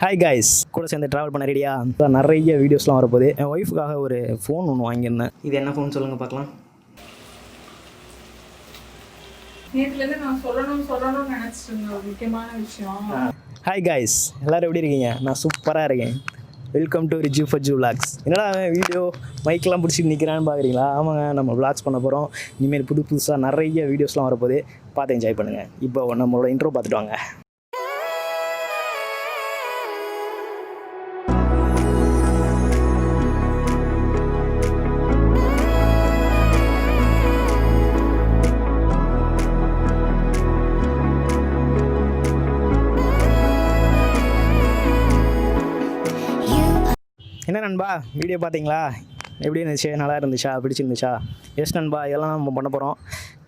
Hi guys, கூட சேர்ந்து travel பண்ண ரெடியா? நிறைய வீடியோஸ்லாம் வரப்போகுது. என் ஒய்ஃபுக்காக ஒரு ஃபோன் ஒன்று வாங்கியிருந்தேன். இது என்ன ஃபோன் சொல்லுங்கள் பார்க்கலாம். நேற்றுலேருந்து நான் சொல்லணும்னு நினச்சிட்டு இருந்தேன் ஒரு முக்கியமான விஷயம். ஹாய் கைஸ், எல்லோரும் எப்படி இருக்கீங்க? நான் சூப்பராக இருக்கேன். Welcome to Riju Fajju vlogs. என்னடா வீடியோ மைக்கெலாம் பிடிச்சிட்டு நிற்கிறான்னு பார்க்குறீங்களா? ஆமாங்க, நம்ம விளாக்ஸ் பண்ண போகிறோம். இனிமேல் புதுசாக நிறைய வீடியோஸ்லாம் வரப்போகுது. பார்த்து என்ஜாய் பண்ணுங்கள். இப்போ நம்மளோட இன்ட்ரோ பார்த்துட்டு வாங்க. என்ன நண்பா, வீடியோ பார்த்தீங்களா? எப்படி இருந்துச்சு? நல்லா இருந்துச்சா? பிடிச்சிருந்துச்சா? எஸ் நண்பா, இதெல்லாம் நம்ம பண்ண போகிறோம்.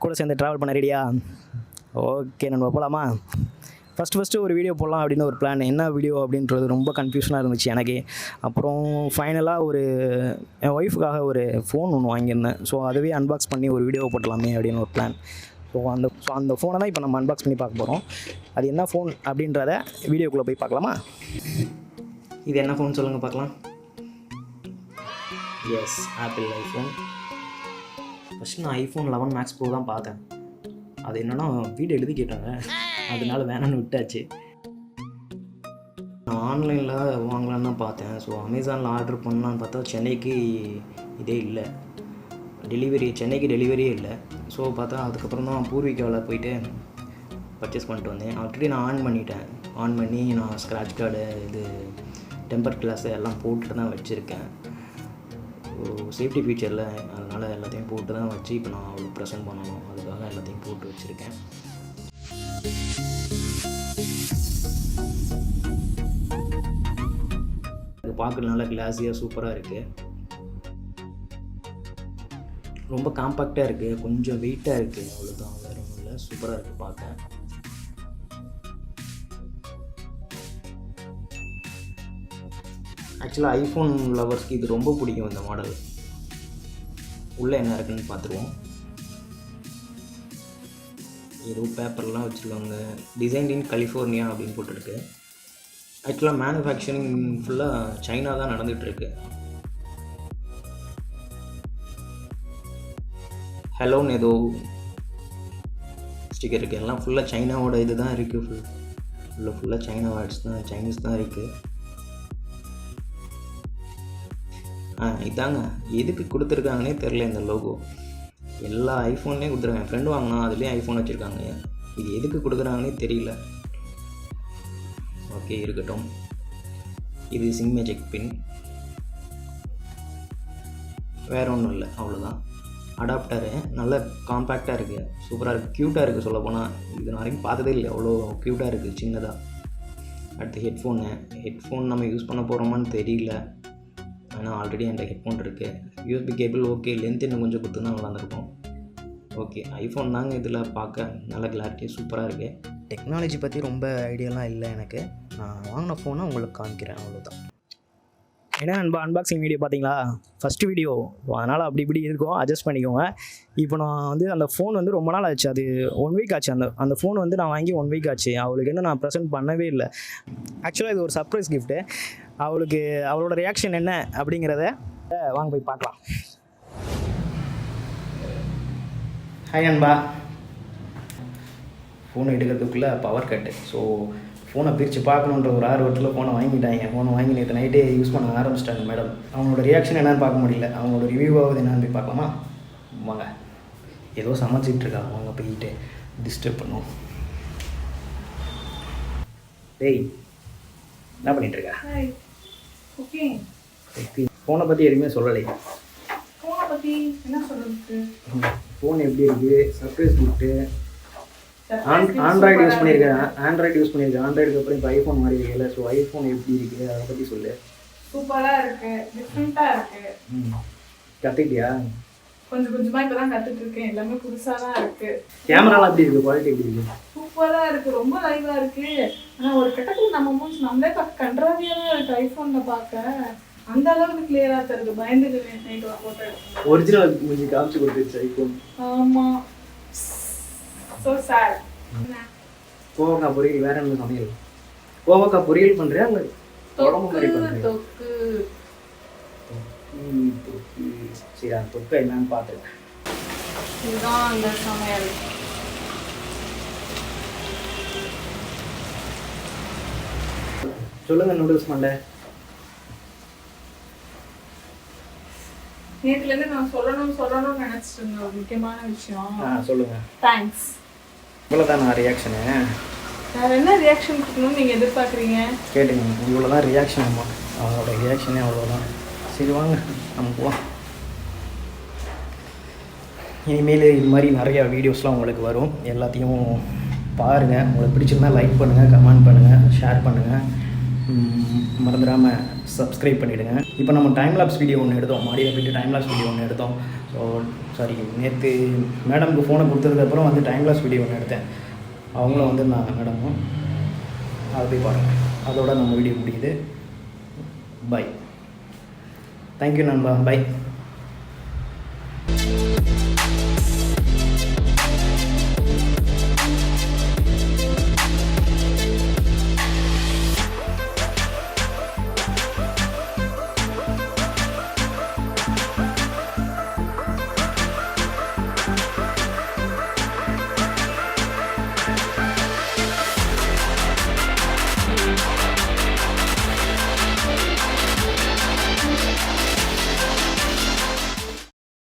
கூட சேர்ந்து ட்ராவல் பண்ண ரெடியா? ஓகே நண்பா, போகலாமா? ஃபஸ்ட்டு ஒரு வீடியோ போடலாம் அப்படின்னு ஒரு பிளான். என்ன வீடியோ அப்படின்றது ரொம்ப கன்ஃபியூஷனாக இருந்துச்சு எனக்கு. அப்புறம் ஃபைனலாக என் ஒய்ஃபுக்காக ஒரு ஃபோன் ஒன்று வாங்கியிருந்தேன். ஸோ அதுவே அன்பாக்ஸ் பண்ணி ஒரு வீடியோ போட்டலாமே அப்படின்னு ஒரு பிளான். ஸோ அந்த ஃபோனை தான் இப்போ நம்ம அன்பாக்ஸ் பண்ணி பார்க்க போகிறோம். அது என்ன ஃபோன் அப்படின்றத வீடியோக்குள்ளே போய் பார்க்கலாமா? இது என்ன ஃபோன் சொல்லுங்கள் பார்க்கலாம். Yes, Apple iPhone. ஃபஸ்ட்டு நான் ஐஃபோன் 11 மேக்ஸ் ப்ரோ தான் பார்த்தேன். அது என்னென்னா வீடியோ எழுதி கேட்டாங்க, அதனால வேணான்னு விட்டாச்சு. நான் ஆன்லைனில் வாங்கலான்னு தான் பார்த்தேன். ஸோ அமேசானில் ஆர்டர் பண்ணலான்னு பார்த்தா சென்னைக்கு இதே இல்லை, சென்னைக்கு டெலிவரியே இல்லை. ஸோ பார்த்தா அதுக்கப்புறம் தான் பூர்விகாவில் போயிட்டு பர்ச்சேஸ் பண்ணிட்டு வந்தேன். ஆல்ரெடி நான் ஆன் பண்ணி நான் ஸ்க்ராட்ச் கார்டு, இது டெம்பர் கிளாஸு எல்லாம் போட்டுட்டு தான் வச்சுருக்கேன். சேஃப்டி ஃபீச்சரில், அதனால் எல்லாத்தையும் போட்டு தான் வச்சு இப்போ நான் அவளுக்கு ப்ரெசென்ட் பண்ணணும். அதுக்காக எல்லாத்தையும் போட்டு வச்சுருக்கேன். அது பார்க்குறது நல்லா கிளாஸியாக சூப்பராக இருக்குது. ரொம்ப காம்பேக்டாக இருக்குது, கொஞ்சம் வெயிட்டாக இருக்குது, அவ்வளோதான், வேறு ஒன்றும் இல்லை. சூப்பராக இருக்குது பார்க்க. ஆக்சுவலாக ஐஃபோன் லவர்ஸ்க்கு இது ரொம்ப பிடிக்கும் இந்த மாடல். உள்ளே என்ன இருக்குன்னு பார்த்துருவோம். ஏதோ பேப்பர்லாம் வச்சுருக்காங்க. டிசைன் இன் கலிஃபோர்னியா அப்படின்னு போட்டுருக்கு. ஆக்சுவலாக மேனுஃபேக்சரிங் ஃபுல்லாக சைனா தான் நடந்துகிட்ருக்கு. ஹலோன்னு ஏதோ ஸ்டிக்கர் இருக்குது. எல்லாம் ஃபுல்லாக சைனாவோட இது தான் இருக்குது. ஃபுல்லாக சைனா வேர்ட்ஸ் தான், சைனீஸ் தான் இருக்குது. இதாங்க எதுக்கு கொடுத்துருக்காங்கன்னே தெரில. இந்த லோகோ எல்லா ஐஃபோன்லேயும் கொடுத்துருக்காங்க. என் ஃப்ரெண்டு வாங்கினா அதுலேயும் ஐஃபோன் வச்சுருக்காங்க. இது எதுக்கு கொடுக்குறாங்கன்னே தெரியல. ஓகே, இருக்கட்டும். இது சிம் மேஜிக் பின், வேறு ஒன்றும் இல்லை, அவ்வளோதான். அடாப்டரு நல்ல காம்பேக்டாக இருக்குது, சூப்பராக இருக்குது, க்யூட்டாக இருக்குது. சொல்லப்போனால் இது நான் வரைக்கும் பார்த்ததே இல்லை, அவ்வளோ க்யூட்டாக இருக்குது, சின்னதாக. அடுத்து ஹெட்ஃபோன் நம்ம யூஸ் பண்ண போகிறோமான்னு தெரியல. ஆனால் ஆல்ரெடி என்கிட்ட ஹெட்ஃபோன் இருக்குது. யூஎஸ்பி கேபிள் ஓகே, லென்த் இன்னும் கொஞ்சம் கொடுத்துருந்தா நல்லா இருந்திருக்கும். ஓகே, ஐஃபோன் தாங்க இதில் பார்க்க நல்ல கிளாரிட்டி சூப்பராக இருக்குது. டெக்னாலஜி பற்றி ரொம்ப ஐடியாலாம் இல்லை எனக்கு. நான் வாங்கின ஃபோனை உங்களுக்கு காமிக்கிறேன், அவ்வளோதான். என்ன நண்பா, அன்பாக்சிங் வீடியோ பார்த்தீங்களா? ஃபஸ்ட்டு வீடியோ, அதனால் அப்படி இப்படி இருக்கும், அட்ஜஸ்ட் பண்ணிக்கோங்க. இப்போ நான் அந்த ஃபோன் ரொம்ப நாள் ஆச்சு. அது 1 வீக் ஆச்சு. அந்த ஃபோன் நான் வாங்கி 1 வீக் ஆச்சு. அவளுக்கு இன்னும் நான் ப்ரெசென்ட் பண்ணவே இல்லை. ஆக்சுவலாக இது ஒரு சர்ப்ரைஸ் கிஃப்ட்டு. அவளோட ரியாக்ஷன் என்ன அப்படிங்கிறத வாங்க போய் பார்க்கலாம். ஹாய் நண்பா. ஃபோன் எடுக்கிறதுக்குள்ளே பவர் கட்டு. ஸோ ஃபோனை பிரித்து பார்க்கணுன்ற ஒரு ஆர்வத்தில் ஃபோனை வாங்கிட்டாங்க. ஃபோனை வாங்கி நேற்று நைட்டே யூஸ் பண்ண ஆரம்பிச்சிட்டாங்க மேடம். அவங்களோட ரியாக்ஷன் என்னென்னு பார்க்க முடியல. அவங்களோட ரிவ்யூவாவது என்னென்னு போய் பார்க்கலாமா? வாங்க. ஏதோ சமைச்சிட்ருக்காங்க, அவங்க போயிட்டு டிஸ்டர்ப் பண்ணுவோம். டேய், என்ன பண்ணிகிட்ருக்கா? ஓகே, ஃபோனை பற்றி எதுவுமே சொல்லலை. ஃபோனை பற்றி என்ன சொல்கிறது? ஃபோன் எப்படி இருக்குது? Surprise gift. ஆண்ட்ராய்டு யூஸ் பண்ணியிருக்கேன். ஆண்ட்ராய்டுக்கு அப்புறம் இப்போ ஐஃபோன் மாதிரி இருக்குல்ல. ஸோ ஐஃபோன் எப்படி இருக்குது அதை பற்றி சொல்லு. சூப்பராக இருக்குது, டிஃப்ரெண்ட்டாக இருக்குது. கற்றுக்கிட்டியா? கொஞ்சம் கொஞ்சமாக இப்போ தான் கற்றுட்ருக்கேன். எல்லாமே புதுசாக தான் இருக்குது. கேமராலாம் எப்படி இருக்குது? குவாலிட்டி எப்படி இருக்குது? சூப்பராக இருக்குது, ரொம்ப லைவாக இருக்குது. ஆனால் ஒரு கட்டத்தில் நம்ம மூஞ்சி நம்மளே பார்க்க கன்றாவியாக தான் இருக்குது. ஐஃபோனில் பார்க்க அந்த அளவுக்கு கிளியராக தருது. பயந்துட்டு நைட்டு ஒரு ஃபோட்டோ எடுக்கணும். ஒரிஜினல் மூஞ்சி காமிச்சு கொடுத்துருச்சு ஐஃபோன். ஆமாம், ஸோ சேட். கோவக்காய் பொரியல் வேறு என்ன சமையல்? கோவக்காய் பொரியல் பண்ணுறியா? இல்லை குழம்பு மாதிரி தொக்கு பண்ணுறேன். தொக்கு தொக்கு சரி, அந்த தொக்கை என்னன்னு பார்த்துருக்கேன். இதுதான் அந்த சமையல். சொல்லுங்கள் நூடுல்ஸ் மண்டை. நேற்றுலேருந்து நான் சொல்லணும்னு நினச்சிட்டு இருந்தேன் ஒரு முக்கியமான விஷயம். சொல்லுங்கள். தேங்க்ஸ். இவ்வளோதான் நான் ரியாக்ஷனு. வேறு என்ன ரியாக்ஷன் கொடுக்கணும்னு நீங்கள் எதிர்பார்க்குறீங்க? கேட்டுங்க, இவ்வளோ தான் ரியாக்ஷன். அம்மா அவங்களோட ரியாக்ஷனே அவ்வளோதான். சரி வாங்க நம்ம போவோம். இனிமேல் இது மாதிரி நிறையா வீடியோஸ்லாம் உங்களுக்கு வரும். எல்லாத்தையும் பாருங்கள். உங்களுக்கு பிடிச்சிருந்தா லைக் பண்ணுங்கள், கமெண்ட் பண்ணுங்கள், ஷேர் பண்ணுங்கள். மறந்துடாமல் சப்ஸ்கிரைப் பண்ணிவிடுங்க. இப்போ நம்ம டைம் லாப்ஸ் வீடியோ ஒன்று எடுத்தோம். மாடியில் போய்ட்டு டைம் லாப்ஸ் வீடியோ ஒன்று எடுத்தோம். ஸோ சாரி, நேற்று மேடம்க்கு ஃபோனை கொடுத்ததுக்கப்புறம் வந்து டைம் லாப்ஸ் வீடியோ ஒன்று எடுத்தேன். அவங்களும் வந்துருந்தாங்க மேடமும். அதை போய் பாருங்கள். அதோட நம்ம வீடியோ முடியுது. பை. தேங்க்யூ நண்பா. பை.